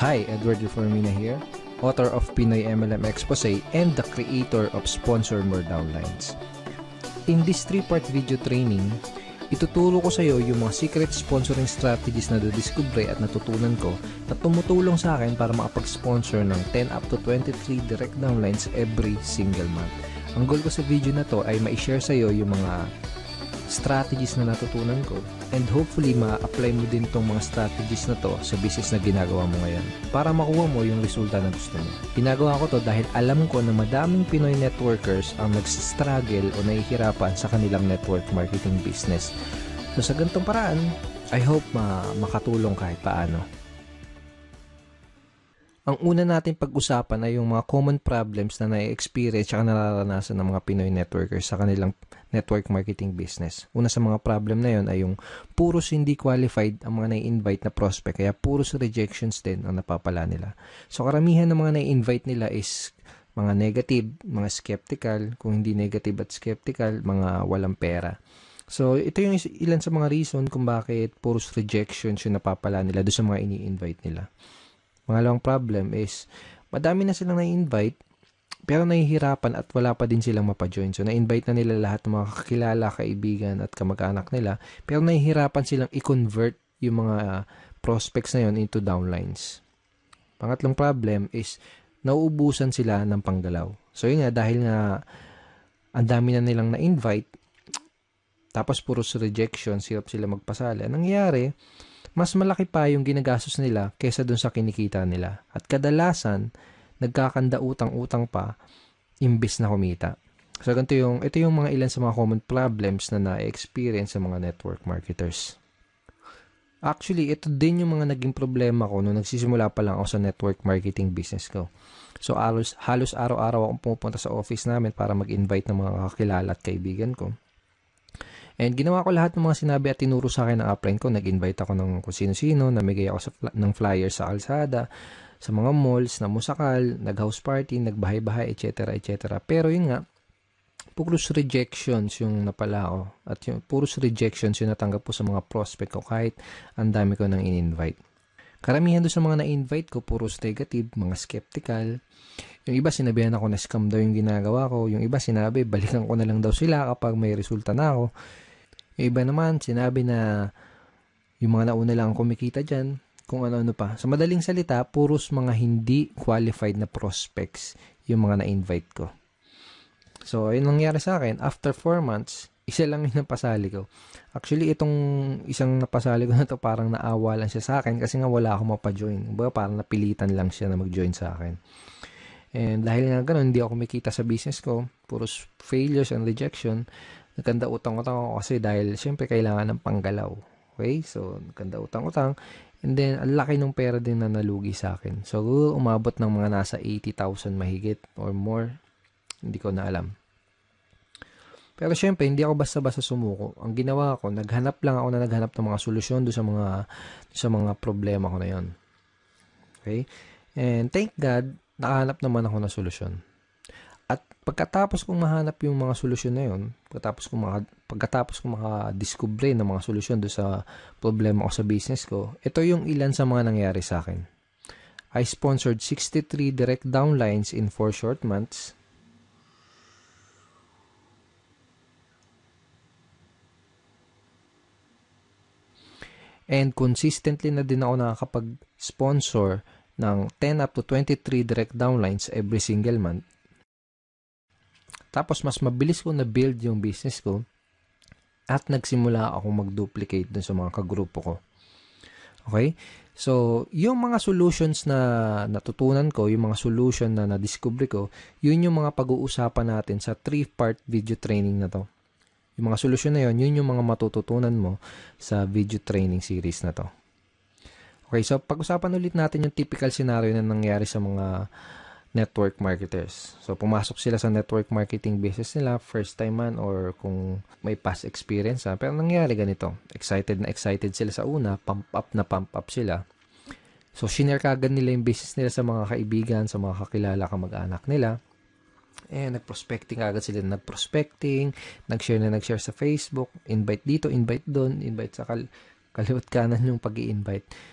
Hi, Edward Reformina here, author of Pinoy MLM Expose and the creator of Sponsor More Downlines. In this 3-part video training, ituturo ko sa iyo yung mga secret sponsoring strategies na nadiskubre at natutunan ko na tumutulong sa akin para makapag-sponsor ng 10 up to 23 direct downlines every single month. Ang goal ko sa video na to ay ma-share sa iyo yung mga strategies na natutunan ko and hopefully ma-apply mo din tong mga strategies na to sa business na ginagawa mo ngayon para makuha mo yung resulta na gusto mo. Ginagawa ko to dahil alam ko na madaming Pinoy networkers ang nag-struggle o nahihirapan sa kanilang network marketing business. So sa ganitong paraan, I hope makatulong kahit paano. Ang una natin pag-usapan ay yung mga common problems na na-experience at nararanasan ng mga Pinoy networkers sa kanilang network marketing business. Una sa mga problem na yon ay yung puros hindi qualified ang mga na-invite na prospect, kaya puros rejections din ang napapala nila. So karamihan ng mga na-invite nila is mga negative, mga skeptical, kung hindi negative at skeptical, mga walang pera. So ito yung ilan sa mga reason kung bakit puros rejections yung napapala nila doon sa mga ini-invite nila. Pangalawang problem is, madami na silang na-invite, pero nahihirapan at wala pa din silang mapajoin. So, na-invite na nila lahat ng mga kakilala, kaibigan at kamag-anak nila, pero nahihirapan silang i-convert yung mga prospects na yon into downlines. Pangatlong problem is, nauubusan sila ng panggalaw. So, yun nga, dahil nga ang dami na nilang na-invite, tapos puros rejection, hirap sila magpasali. Anong nangyayari? Mas malaki pa yung ginagastos nila kesa dun sa kinikita nila. At kadalasan, nagkakanda utang-utang pa imbis na kumita. So, ito yung mga ilan sa mga common problems na na-experience sa mga network marketers. Actually, ito din yung mga naging problema ko nung nagsisimula pa lang ako sa network marketing business ko. So, halos araw-araw akong pumupunta sa office namin para mag-invite ng mga kakilala at kaibigan ko. And ginawa ko lahat ng mga sinabi at tinuro sa akin ng upline ko. Nag-invite ako ng kung sino-sino, namigay ako ng flyers sa kalsada, sa mga malls, na musakal, nag-house party, nagbahay-bahay, etc. etc. Pero yun nga, puros rejections yung napala ko. At yung puros rejections yung natanggap ko sa mga prospect ko kahit ang dami ko nang in-invite. Karamihan doon sa mga na-invite ko, puros negative, mga skeptical. Yung iba sinabihan ako na scam daw yung ginagawa ko. Yung iba sinabi, balikan ko na lang daw sila kapag may resulta na ako. Yung iba naman, sinabi na yung mga nauna lang kumikita dyan, kung ano-ano pa. Sa madaling salita, puros mga hindi qualified na prospects yung mga na-invite ko. So, ayun nangyari sa akin. After 4 months, isa lang yung napasali ko. Actually, itong isang napasali ko na to parang naawa lang siya sa akin kasi nga wala akong mapajoin. Parang napilitan lang siya na mag-join sa akin. And dahil nga ganun, hindi ako kumikita sa business ko, puros failures and rejection, nagkanda utang-utang ako kasi dahil syempre kailangan ng panggalaw. Okay? So, nagkanda utang-utang. And then, ang laki ng pera din na nalugi sa akin. So, umabot ng mga nasa 80,000 mahigit or more. Hindi ko na alam. Pero syempre, hindi ako basta-basta sumuko. Ang ginawa ko, naghanap ng mga solusyon doon sa mga problema ko na yon. Okay? And thank God, nakahanap naman ako ng solusyon. At pagkatapos kong mahanap yung mga solusyon na yun, pagkatapos kong makadiskubre ng mga solusyon doon sa problema ko sa business ko, ito yung ilan sa mga nangyari sa akin. I sponsored 63 direct downlines in 4 short months. And consistently na din ako nakakapag-sponsor ng 10 up to 23 direct downlines every single month. Tapos mas mabilis ko na-build yung business ko at nagsimula akong mag-duplicate dun sa mga kagrupo ko. Okay? So, yung mga solutions na natutunan ko, yung mga solution na na-discover ko, yun yung mga pag-uusapan natin sa 3-part video training na to. Yung mga solusyon na yun yung mga matututunan mo sa video training series na to. Okay, so pag-usapan ulit natin yung typical scenario na nangyari sa mga network marketers. So, pumasok sila sa network marketing business nila, first time man or kung may past experience. Pero nangyari ganito, excited sila sa una, pump up sila. So, shinare kagad nila yung business nila sa mga kaibigan, sa mga kakilala, kamag-anak nila. Nag-prospecting agad sila. Nag-share sa Facebook, invite dito, invite doon, invite sa kaliwat kanan yung pag-i-invite.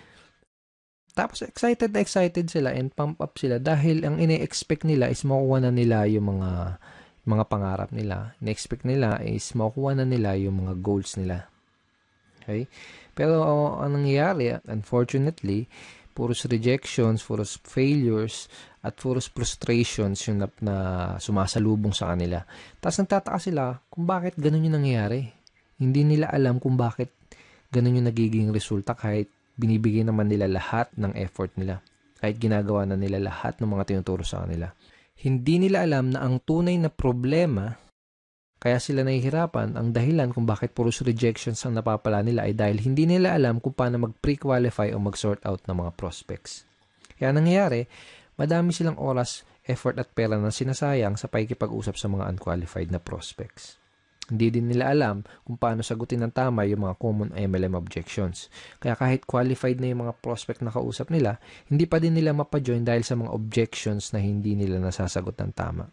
Tapos excited na excited sila and pump up sila dahil ang ine-expect nila is makukuha na nila yung mga pangarap nila. Ine-expect nila is makukuha na nila yung mga goals nila. Okay? Pero ang nangyayari, unfortunately, puros rejections, puros failures, at puros frustrations yung na sumasalubong sa kanila. Tapos nagtataka sila kung bakit ganun yung nangyayari. Hindi nila alam kung bakit ganun yung nagiging resulta kahit binibigay naman nila lahat ng effort nila. Kahit ginagawa na nila lahat ng mga tinuturo sa kanila. Hindi nila alam na ang tunay na problema, kaya sila nahihirapan, ang dahilan kung bakit puros rejections ang napapala nila ay dahil hindi nila alam kung paano mag-pre-qualify o mag-sort out ng mga prospects. Kaya nangyayari, madami silang oras, effort at pera na sinasayang sa pakikipag-usap sa mga unqualified na prospects. Hindi din nila alam kung paano sagutin ng tama yung mga common MLM objections. Kaya kahit qualified na yung mga prospect na kausap nila, hindi pa din nila mapajoin dahil sa mga objections na hindi nila nasasagot ng tama.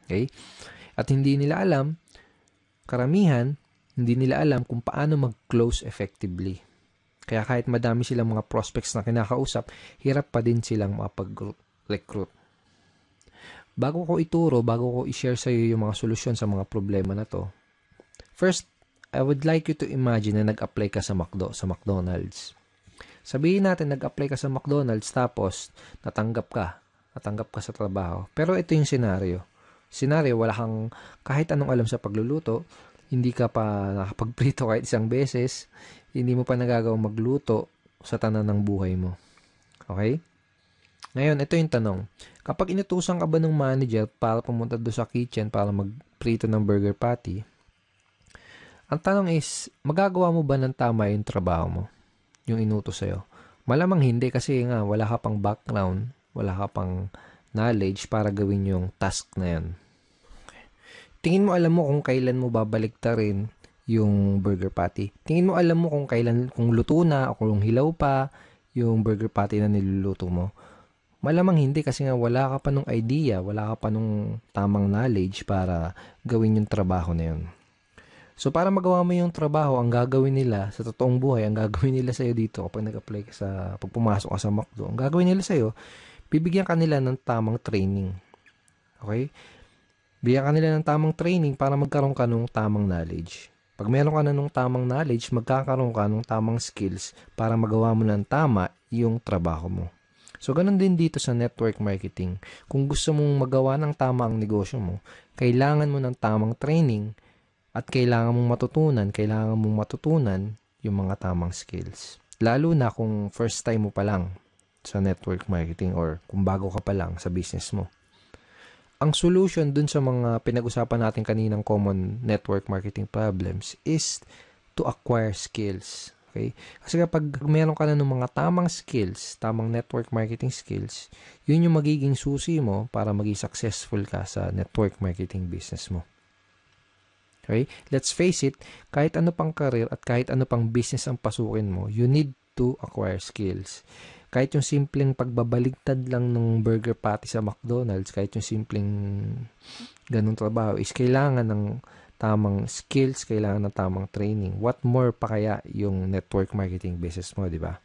Okay? At hindi nila alam, karamihan, hindi nila alam kung paano mag-close effectively. Kaya kahit madami silang mga prospects na kinakausap, hirap pa din silang makapag-recruit. Bago ko ituro, bago ko i-share sa iyo yung mga solusyon sa mga problema na to, first, I would like you to imagine na nag-apply ka sa McDonald's. Sabihin natin, nag-apply ka sa McDonald's tapos natanggap ka sa trabaho. Pero ito yung scenario. Wala kang kahit anong alam sa pagluluto, hindi ka pa nakapagprito kahit isang beses, hindi mo pa nagagawang magluto sa tanan ng buhay mo. Okay? Ngayon, ito yung tanong. Kapag inutusan ka ba ng manager para pumunta doon sa kitchen para magprito ng burger patty, ang tanong is, magagawa mo ba ng tama yung trabaho mo? Yung inutos sa'yo? Malamang hindi kasi nga wala ka pang background, wala ka pang knowledge para gawin yung task na yan. Tingin mo alam mo kung kailan mo babaliktarin yung burger patty. Tingin mo alam mo kung luto na o kung hilaw pa yung burger patty na niluluto mo. Malamang hindi kasi nga wala ka pa nung idea, wala ka pa nung tamang knowledge para gawin yung trabaho na yun. So para magawa mo yung trabaho, ang gagawin nila sa totoong buhay, ang gagawin nila sa'yo dito kapag nag-apply ka pag pumasok ka sa McDo, ang gagawin nila sa'yo, bibigyan ka nila ng tamang training. Okay? Bigyan ka nila ng tamang training para magkaroon ka ng tamang knowledge. Pag meron ka na ng tamang knowledge, magkakaroon ka ng tamang skills para magawa mo ng tama yung trabaho mo. So, ganun din dito sa network marketing. Kung gusto mong magawa ng tama ang negosyo mo, kailangan mo ng tamang training at kailangan mong matutunan yung mga tamang skills. Lalo na kung first time mo pa lang sa network marketing or kung bago ka pa lang sa business mo. Ang solution dun sa mga pinag-usapan natin kaninang common network marketing problems is to acquire skills. Okay? Kasi kapag meron ka na ng mga tamang skills, tamang network marketing skills, yun yung magiging susi mo para maging successful ka sa network marketing business mo. Okay? Let's face it, kahit ano pang career at kahit ano pang business ang pasukin mo, you need to acquire skills. Kahit yung simpleng pagbabaligtad lang ng burger patty sa McDonald's, kahit yung simpleng ganung trabaho, is kailangan ng tamang skills, kailangan ng tamang training. What more pa kaya yung network marketing business mo, di ba?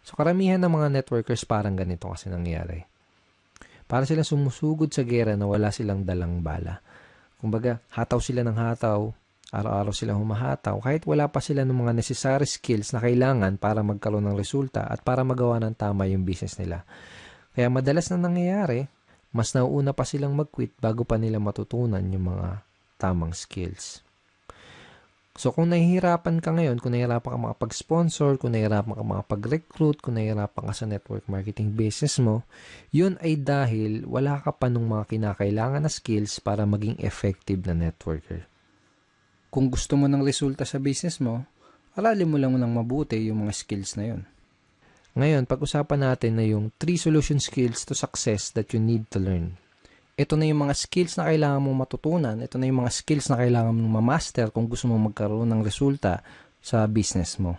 So, karamihan ng mga networkers parang ganito kasi nangyayari. Para silang sumusugod sa gera na wala silang dalang bala. Kumbaga, hataw sila ng hataw, araw-araw silang humahataw, kahit wala pa sila ng mga necessary skills na kailangan para magkaroon ng resulta at para magawa ng tama yung business nila. Kaya madalas na nangyayari, mas nauuna pa silang mag-quit bago pa nila matutunan yung mga tamang skills. So, kung nahihirapan ka ngayon, kung nahihirapan ka makapag-sponsor, kung nahihirapan ka makapag-recruit, kung nahihirapan ka sa network marketing business mo, yun ay dahil wala ka pa nung mga kinakailangan na skills para maging effective na networker. Kung gusto mo ng resulta sa business mo, aralin mo lang ng mabuti yung mga skills na yun. Ngayon, pag-usapan natin na yung 3 solution skills to success that you need to learn. Ito na yung mga skills na kailangan mong matutunan. Ito na yung mga skills na kailangan mong ma-master kung gusto mong magkaroon ng resulta sa business mo.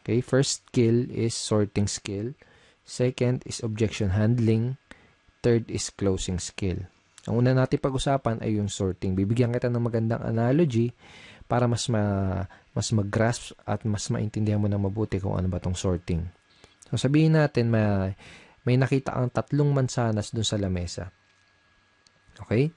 Okay, first skill is sorting skill. Second is objection handling. Third is closing skill. Ang una natin pag-usapan ay yung sorting. Bibigyan kita ng magandang analogy para mas mag-grasp at mas maintindihan mo na mabuti kung ano ba tong sorting. So, sabihin natin may nakita kang 3 mansanas dun sa lamesa. Okay?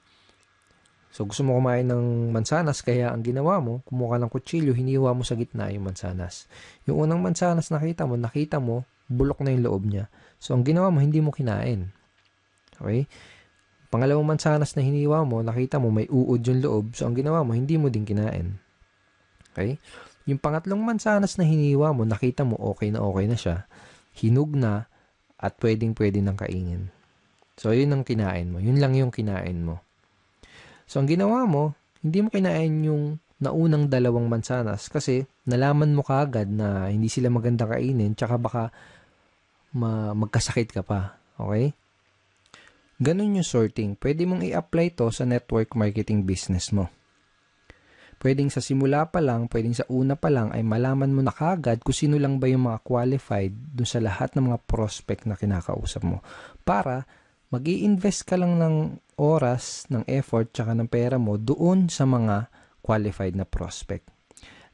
So, gusto mo kumain ng mansanas, kaya ang ginawa mo, kumuha ka ng kutsilyo, hiniwa mo sa gitna yung mansanas. Yung unang mansanas nakita mo, bulok na yung loob niya. So, ang ginawa mo, hindi mo kinain. Okay? Pangalawang mansanas na hiniwa mo, nakita mo, may uod yung loob. So, ang ginawa mo, hindi mo din kinain. Okay? Yung pangatlong mansanas na hiniwa mo, nakita mo, okay na siya. Hinug na, at pwedeng-pwede nang kainin. So, yun ang kinain mo. Yun lang yung kinain mo. So, ang ginawa mo, hindi mo kinain yung naunang 2 mansanas kasi nalaman mo kaagad na hindi sila maganda kainin tsaka baka magkasakit ka pa. Okay? Ganun yung sorting. Pwede mong i-apply to sa network marketing business mo. Pwedeng sa simula pa lang, pwedeng sa una pa lang ay malaman mo na kaagad kung sino lang ba yung mga qualified dun sa lahat ng mga prospect na kinakausap mo. Para mag-i-invest ka lang ng oras, ng effort, tsaka ng pera mo doon sa mga qualified na prospect.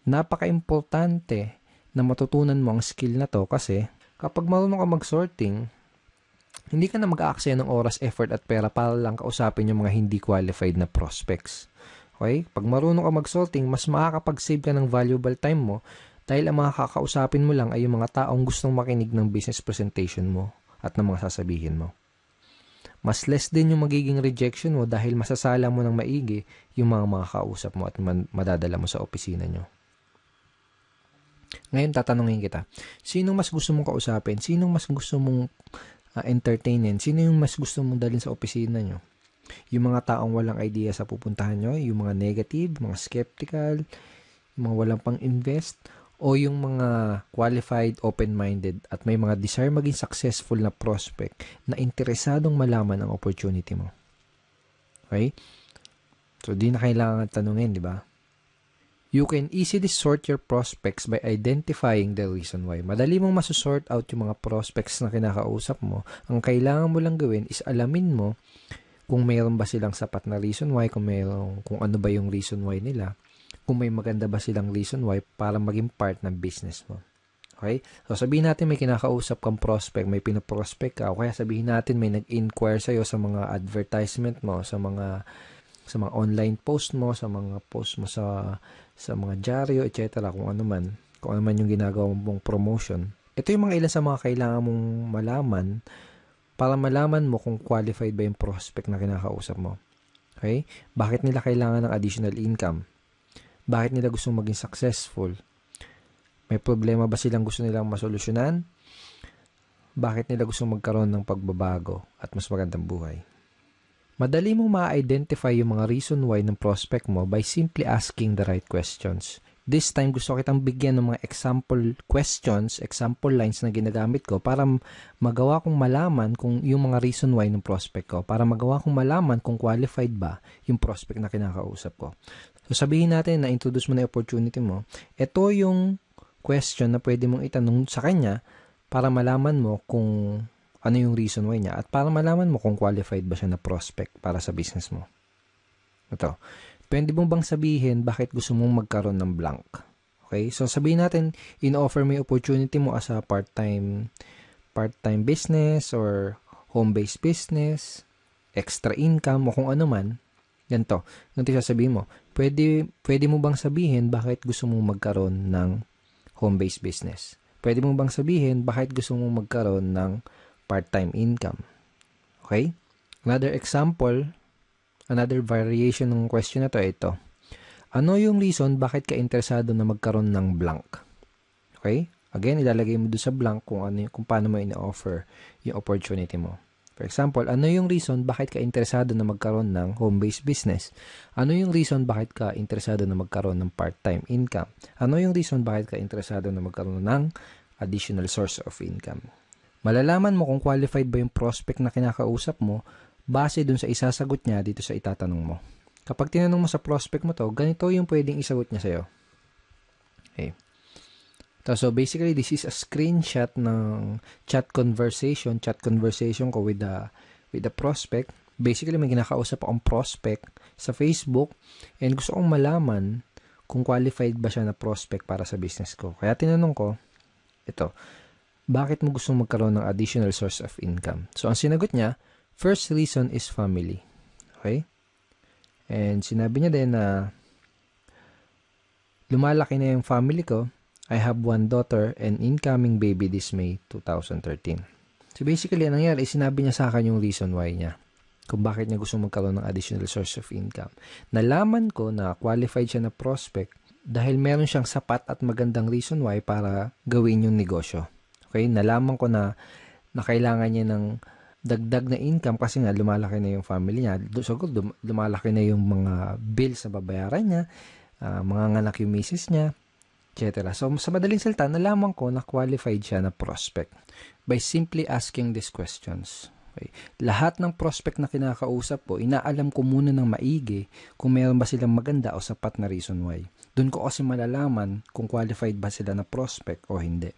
Napaka-importante na matutunan mo ang skill na to kasi kapag marunong ka mag-sorting, hindi ka na mag-aaksaya ng oras, effort at pera para lang kausapin yung mga hindi qualified na prospects. Okay? Pag marunong ka mag-sorting, mas makakapag-save ka ng valuable time mo dahil ang mga kakausapin mo lang ay yung mga taong gustong makinig ng business presentation mo at ng mga sasabihin mo. Mas less din yung magiging rejection mo dahil masasala mo ng maigi yung mga makakausap mo at madadala mo sa opisina nyo. Ngayon, tatanungin kita, sino mas gusto mong kausapin? Sino mas gusto mong entertainin? Sino yung mas gusto mong dalhin sa opisina nyo? Yung mga taong walang idea sa pupuntahan nyo, yung mga negative, mga skeptical, yung mga walang pang-invest, o yung mga qualified, open-minded, at may mga desire maging successful na prospect na interesadong malaman ang opportunity mo. Okay? So, di na kailangan tanungin, di ba? You can easily sort your prospects by identifying the reason why. Madali mong masusort out yung mga prospects na kinakausap mo. Ang kailangan mo lang gawin is alamin mo kung mayroon ba silang sapat na reason why, kung ano ba yung reason why nila, kung may maganda ba silang reason why para maging part ng business mo. Okay? So, sabihin natin may kinakausap kang prospect, may pinoprospect ka, o kaya sabihin natin may nag-inquire sa'yo sa mga advertisement mo, sa mga online post mo, sa mga post mo sa mga dyaryo, etc. Kung ano man yung ginagawa mong promotion. Ito yung mga ilan sa mga kailangan mong malaman para malaman mo kung qualified ba yung prospect na kinakausap mo. Okay? Bakit nila kailangan ng additional income? Bakit nila gustong maging successful? May problema ba silang gusto nilang masolusyonan? Bakit nila gustong magkaroon ng pagbabago at mas magandang buhay? Madali mong ma-identify yung mga reason why ng prospect mo by simply asking the right questions. This time, gusto kitang bigyan ng mga example questions, example lines na ginagamit ko para magawa kong malaman kung yung mga reason why ng prospect ko, para magawa kong malaman kung qualified ba yung prospect na kinakausap ko. So, sabihin natin na introduce mo na yung opportunity mo. Ito yung question na pwede mong itanong sa kanya para malaman mo kung ano yung reason why niya at para malaman mo kung qualified ba siya na prospect para sa business mo. Ito. Pwede mo bang sabihin bakit gusto mong magkaroon ng blank? Okay? So, sabihin natin, in-offer mo yung opportunity mo as a part-time business or home-based business, extra income, o kung ano man. Ganito. Ganito sasabihin mo. Pwede mo bang sabihin bakit gusto mong magkaroon ng home-based business? Pwede mo bang sabihin bakit gusto mong magkaroon ng part-time income? Okay? Another example, another variation ng question na to, ito. Ano yung reason bakit ka interesado na magkaroon ng blank? Okay? Again, ilalagay mo doon sa blank kung paano mo ina-offer yung opportunity mo. For example, ano yung reason bakit ka interesado na magkaroon ng home-based business? Ano yung reason bakit ka interesado na magkaroon ng part-time income? Ano yung reason bakit ka interesado na magkaroon ng additional source of income? Malalaman mo kung qualified ba yung prospect na kinakausap mo base dun sa isasagot niya dito sa itatanong mo. Kapag tinanong mo sa prospect mo to, ganito yung pwedeng isagot niya sa'yo. Okay. So basically, this is a screenshot ng chat conversation ko with the prospect. Basically, may kinakausap akong prospect sa Facebook and gusto kong malaman kung qualified ba siya na prospect para sa business ko. Kaya tinanong ko, ito, bakit mo gustong magkaroon ng additional source of income? So, ang sinagot niya, first reason is family. Okay? And sinabi niya din na lumalaki na yung family ko. I have one daughter and incoming baby this May 2013. So basically, anong nangyari, sinabi niya sa akin yung reason why niya. Kung bakit niya gusto magkaroon ng additional source of income. Nalaman ko na qualified siya na prospect dahil meron siyang sapat at magandang reason why para gawin yung negosyo. Okay? Nalaman ko na kailangan niya ng dagdag na income kasi nga lumalaki na yung family niya. So, lumalaki na yung mga bills na babayaran niya, mga nganak yung misis niya, etc. So, sa madaling salita, nalaman ko na qualified siya na prospect by simply asking these questions. Okay. Lahat ng prospect na kinakausap ko, inaalam ko muna ng maigi kung meron ba silang maganda o sapat na reason why. Doon ko kasi malalaman kung qualified ba sila na prospect o hindi.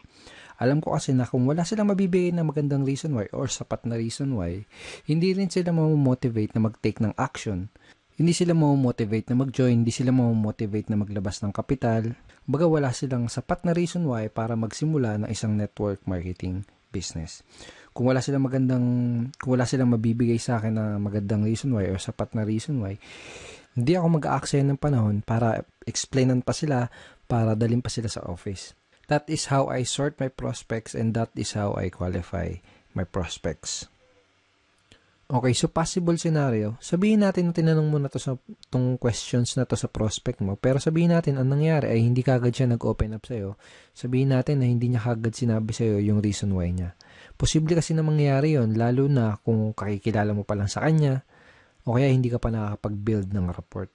Alam ko kasi na kung wala silang mabibigay na magandang reason why or sapat na reason why, hindi rin sila mamomotivate na mag-take ng action. Hindi sila mamomotivate na mag-join, hindi sila mamomotivate na maglabas ng kapital. Baga wala silang sapat na reason why para magsimula ng isang network marketing business. Kung wala silang mabibigay sa akin na magandang reason why or sapat na reason why, hindi ako mag-aaksaya ng panahon para explainan pa sila, para dalhin pa sila sa office. That is how I sort my prospects and that is how I qualify my prospects. Okay, so possible scenario, sabihin natin na tinanong mo na to sa tong questions na to sa prospect mo, pero sabihin natin ang nangyari ay hindi kagad siya nag-open up sa'yo. Sabihin natin na hindi niya kagad sinabi sa'yo yung reason why niya. Posible kasi na mangyari yon, lalo na kung kakikilala mo pa lang sa kanya o kaya hindi ka pa nakakapag-build ng rapport.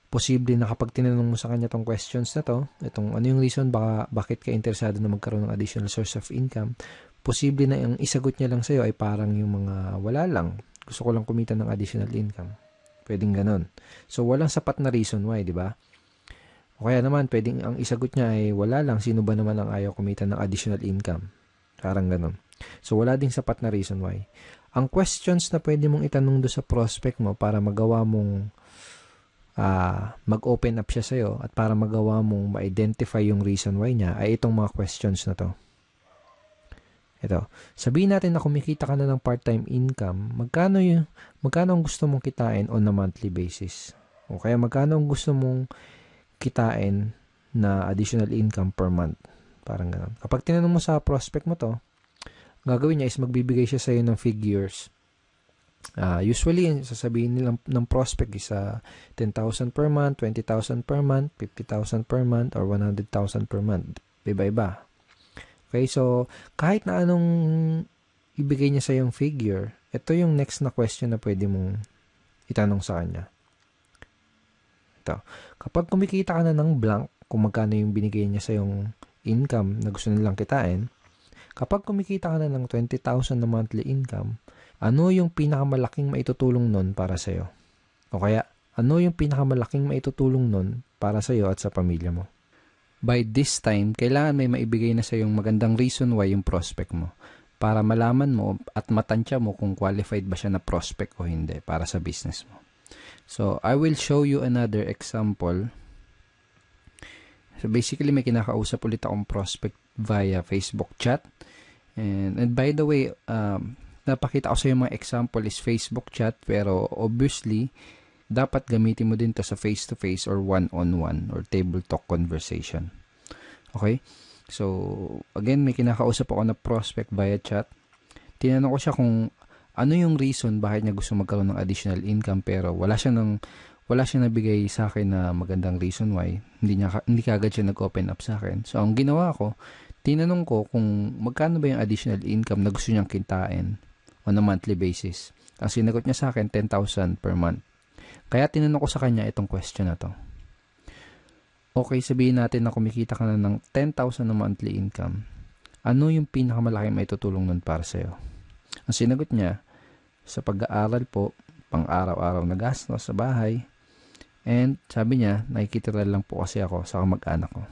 Posible na kapag tinanong mo sa kanya tong questions na to, itong ano yung reason bakit ka interesado na magkaroon ng additional source of income, posible na yung isagot niya lang sa'yo ay parang yung mga wala lang. Gusto ko lang kumita ng additional income. Pwedeng ganon. So, walang sapat na reason why, di ba? O kaya naman, pwedeng ang isagot niya ay wala lang. Sino ba naman ang ayaw kumita ng additional income? Parang ganon. So, wala ding sapat na reason why. Ang questions na pwede mong itanong do sa prospect mo para magawa mong mag-open up siya sa'yo at para magawa mong ma-identify yung reason why niya ay itong mga questions na to. Ito, sabihin natin na kumikita ka na ng part-time income, magkano ang gusto mong kitain on a monthly basis? O kaya magkano ang gusto mong kitain na additional income per month? Parang ganun. Kapag tinanong mo sa prospect mo to, gagawin niya is magbibigay siya sa'yo ng figures. Usually, sasabihin nila ng prospect is 10,000 per month, 20,000 per month, 50,000 per month, or 100,000 per month. Iba-iba. Okay, so kahit na anong ibigay niya sa yung figure, ito yung next na question na pwede mong itanong sa kanya. Ito, kapag kumikita ka na ng blank, kung magkano yung binigay niya sa yung income na gusto nilang kitain, kapag kumikita ka na ng 20,000 na monthly income, ano yung pinakamalaking maitutulong nun para sa'yo? O kaya, ano yung pinakamalaking maitutulong nun para sa'yo at sa pamilya mo? By this time, kailangan may maibigay na sa yung magandang reason why yung prospect mo para malaman mo at matansya mo kung qualified ba siya na prospect o hindi para sa business mo. So, I will show you another example. So, basically, may kinakausap ulit akong prospect via Facebook chat. And by the way, napakita ko sa yung mga example is Facebook chat, pero obviously, dapat gamitin mo din to sa face-to-face or one-on-one or table talk conversation. Okay? So, again, may kinakausap ako na prospect via chat. Tinanong ko siya kung ano yung reason bakit niya gusto magkaroon ng additional income pero wala siya nabigay sa akin na magandang reason why. Hindi kagad siya nag-open up sa akin. So, ang ginawa ko, tinanong ko kung magkano ba yung additional income na gusto niyang kitain on a monthly basis. Ang sinagot niya sa akin, 10,000 per month. Kaya tinanong ko sa kanya itong question na to. Okay, sabihin natin na kumikita ka na ng 10,000 na monthly income. Ano yung pinakamalaking maitutulong nun para sa'yo? Ang sinagot niya, sa pag-aaral po, pang-araw-araw na gastos sa bahay. And sabi niya, nakikitira lang po kasi ako sa kamag-anak ko.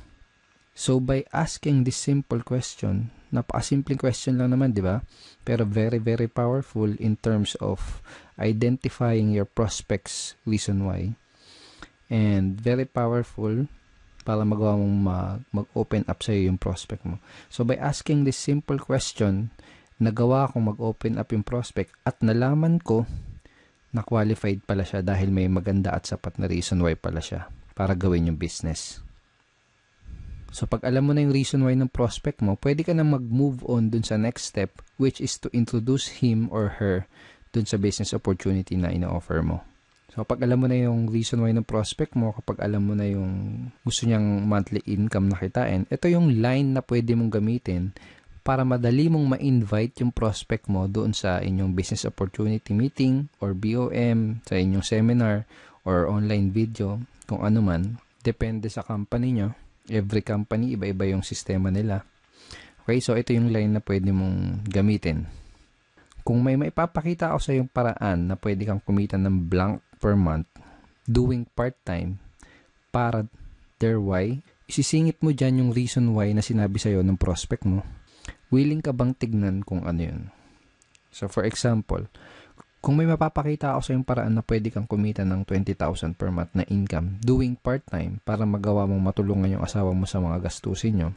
So by asking this simple question, napakasimpleng question lang naman, di ba? Pero very, very powerful in terms of identifying your prospects reason why. And very powerful para magawa mong mag-open up sa'yo yung prospect mo. So, by asking this simple question, nagawa kong mag-open up yung prospect at nalaman ko na qualified pala siya dahil may maganda at sapat na reason why pala siya para gawin yung business. So, pag alam mo na yung reason why ng prospect mo, pwede ka na mag-move on dun sa next step, which is to introduce him or her dun sa business opportunity na ina-offer mo. So, kapag alam mo na yung reason why ng prospect mo, kapag alam mo na yung gusto niyang monthly income na kitain, ito yung line na pwede mong gamitin para madali mong ma-invite yung prospect mo doon sa inyong business opportunity meeting or BOM, sa inyong seminar or online video, kung ano man. Depende sa company nyo. Every company, iba-iba yung sistema nila. Okay, so ito yung line na pwede mong gamitin. Kung may maipapakita ako sa yung paraan na pwede kang kumita ng blank per month doing part-time para their why, isisingit mo dyan yung reason why na sinabi sa'yo ng prospect mo. Willing ka bang tignan kung ano yun? So, for example, kung may mapapakita ako sa yung paraan na pwede kang kumita ng 20,000 per month na income doing part-time para magawa mong matulungan yung asawa mo sa mga gastusin nyo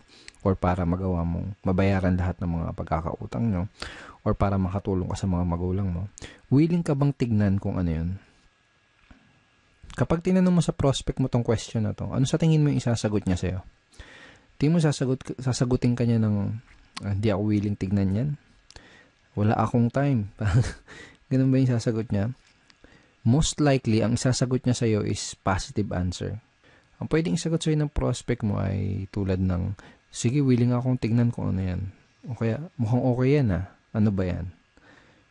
or para magawa mong mabayaran lahat ng mga pagkakautang nyo or para makatulong ka sa mga magulang mo, willing ka bang tignan kung ano yun? Kapag tinanong mo sa prospect mo tong question na to, ano sa tingin mo yung isasagot niya sa'yo? Tingin mo sasagutin ka niya ng hindi ako willing tignan yan? Wala akong time. Ganun ba yung sasagot niya? Most likely, ang sasagot niya sa'yo is positive answer. Ang pwedeng isagot sa'yo ng prospect mo ay tulad ng, sige, willing akong tignan kung ano yan. O kaya, mukhang okay yan ah. Ano ba yan?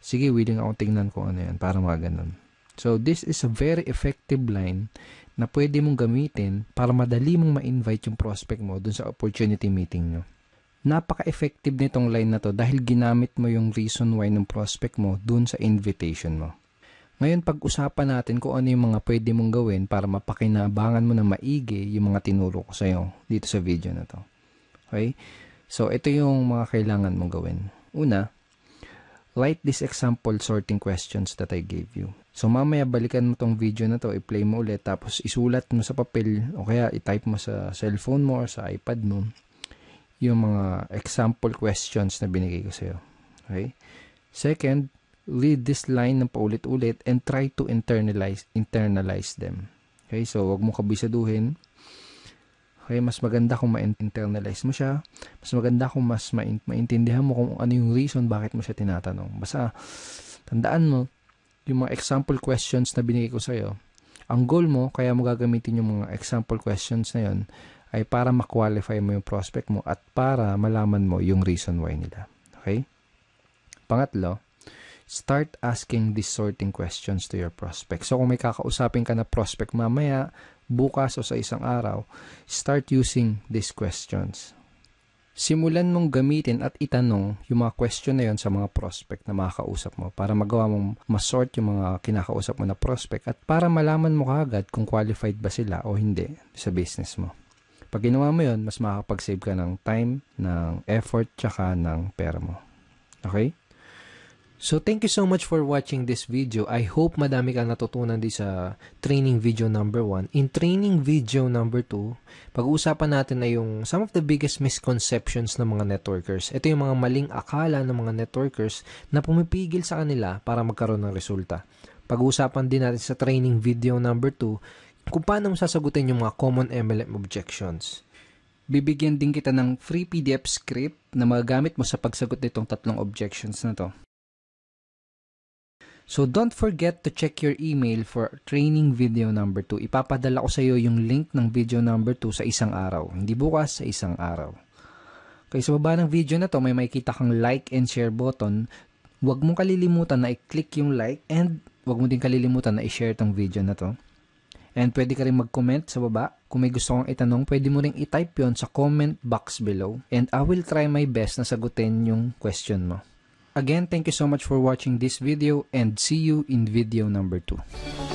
Sige, willing akong tignan kung ano yan. Para mga ganun. So, this is a very effective line na pwede mong gamitin para madali mong ma-invite yung prospect mo dun sa opportunity meeting nyo. Napaka-effective nitong line na to dahil ginamit mo yung reason why ng prospect mo dun sa invitation mo. Ngayon, pag-usapan natin kung ano yung mga pwede mong gawin para mapakinabangan mo na maigi yung mga tinuro ko sa'yo dito sa video na to. Okay? So, ito yung mga kailangan mong gawin. Una, write this example sorting questions that I gave you. So, mamaya balikan mo tong video na to, i-play mo ulit, tapos isulat mo sa papel o kaya i-type mo sa cellphone mo or sa iPad mo yung mga example questions na binigay ko sa'yo. Okay? Second, read this line ng paulit-ulit and try to internalize them. Okay? So, wag mo kabisaduhin. Okay? Mas maganda kung ma-internalize mo siya. Mas maganda kung mas maintindihan mo kung ano yung reason bakit mo siya tinatanong. Basta, tandaan mo, yung mga example questions na binigay ko sa'yo, ang goal mo, kaya mo gagamitin yung mga example questions na yun, ay para ma-qualify mo yung prospect mo at para malaman mo yung reason why nila. Okay? Pangatlo, start asking these sorting questions to your prospect. So, kung may kakausapin ka na prospect mamaya, bukas o sa isang araw, start using these questions. Simulan mong gamitin at itanong yung mga question na yun sa mga prospect na makakausap mo para magawa mong masort yung mga kinakausap mo na prospect at para malaman mo kaagad kung qualified ba sila o hindi sa business mo. Pag ginawa mo yun, mas makakapag-save ka ng time, ng effort, tsaka ng pera mo. Okay? So, thank you so much for watching this video. I hope madami kang natutunan din sa training video number 1. In training video number 2, pag-uusapan natin na yung some of the biggest misconceptions ng mga networkers. Ito yung mga maling akala ng mga networkers na pumipigil sa kanila para magkaroon ng resulta. Pag-uusapan din natin sa training video number 2, kung paano mo sasagutin yung mga common MLM objections. Bibigyan din kita ng free PDF script na magagamit mo sa pagsagot nitong 3 objections na to. So, don't forget to check your email for training video number 2. Ipapadala ko sa iyo yung link ng video number 2 sa isang araw. Hindi bukas, sa isang araw. Okay, sa baba ng video na to, may makikita kang like and share button. Huwag mong kalilimutan na i-click yung like and huwag mo din kalilimutan na i-share tong video na to. And pwede ka rin mag-comment sa baba. Kung may gusto kong itanong, pwede mo rin i-type yon sa comment box below. And I will try my best na sagutin yung question mo. Again, thank you so much for watching this video and see you in video number 2.